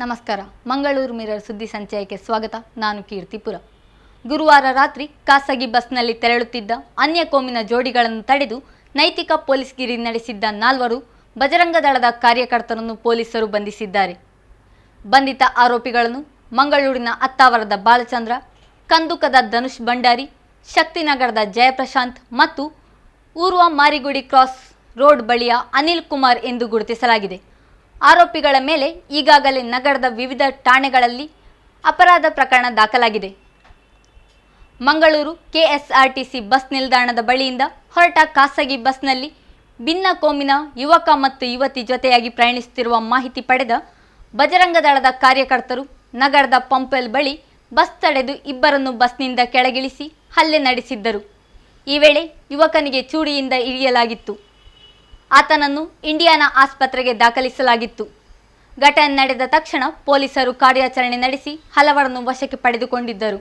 ನಮಸ್ಕಾರ. ಮಂಗಳೂರು ಮಿರರ್ ಸುದ್ದಿ ಸಂಚಯಕ್ಕೆ ಸ್ವಾಗತ. ನಾನು ಕೀರ್ತಿಪುರ. ಗುರುವಾರ ರಾತ್ರಿ ಖಾಸಗಿ ಬಸ್ನಲ್ಲಿ ತೆರಳುತ್ತಿದ್ದ ಅನ್ಯ ಕೋಮಿನ ಜೋಡಿಗಳನ್ನು ತಡೆದು ನೈತಿಕ ಪೊಲೀಸ್ಗಿರಿ ನಡೆಸಿದ್ದ 4 ಬಜರಂಗ ದಳದ ಕಾರ್ಯಕರ್ತರನ್ನು ಪೊಲೀಸರು ಬಂಧಿಸಿದ್ದಾರೆ. ಬಂಧಿತ ಆರೋಪಿಗಳನ್ನು ಮಂಗಳೂರಿನ ಅತ್ತಾವರದ ಬಾಲಚಂದ್ರ, ಕಂದುಕದ ಧನುಷ್ ಭಂಡಾರಿ, ಶಕ್ತಿನಗರದ ಜಯಪ್ರಶಾಂತ್ ಮತ್ತು ಊರ್ವ ಮಾರಿಗುಡಿ ಕ್ರಾಸ್ ರೋಡ್ ಬಳಿಯ ಅನಿಲ್ ಕುಮಾರ್ ಎಂದು ಗುರುತಿಸಲಾಗಿದೆ. ಆರೋಪಿಗಳ ಮೇಲೆ ಈಗಾಗಲೇ ನಗರದ ವಿವಿಧ ಠಾಣೆಗಳಲ್ಲಿ ಅಪರಾಧ ಪ್ರಕರಣ ದಾಖಲಾಗಿದೆ. ಮಂಗಳೂರು ಕೆಎಸ್ಆರ್ಟಿಸಿ ಬಸ್ ನಿಲ್ದಾಣದ ಬಳಿಯಿಂದ ಹೊರಟ ಖಾಸಗಿ ಬಸ್ನಲ್ಲಿ ಭಿನ್ನ ಕೋಮಿನ ಯುವಕ ಮತ್ತು ಯುವತಿ ಜೊತೆಯಾಗಿ ಪ್ರಯಾಣಿಸುತ್ತಿರುವ ಮಾಹಿತಿ ಪಡೆದ ಬಜರಂಗ ದಳದ ಕಾರ್ಯಕರ್ತರು ನಗರದ ಪಂಪೆಲ್ ಬಳಿ ಬಸ್ ತಡೆದು ಇಬ್ಬರನ್ನು ಬಸ್ನಿಂದ ಕೆಳಗಿಳಿಸಿ ಹಲ್ಲೆ ನಡೆಸಿದ್ದರು. ಈ ವೇಳೆ ಯುವಕನಿಗೆ ಚೂಡಿಯಿಂದ ಇರಿಯಲಾಗಿತ್ತು. ಆತನನ್ನು ಇಂಡಿಯಾನಾ ಆಸ್ಪತ್ರೆಗೆ ದಾಖಲಿಸಲಾಗಿತ್ತು. ಘಟನೆ ನಡೆದ ತಕ್ಷಣ ಪೊಲೀಸರು ಕಾರ್ಯಾಚರಣೆ ನಡೆಸಿ ಹಲವರನ್ನು ವಶಕ್ಕೆ ಪಡೆದುಕೊಂಡಿದ್ದರು.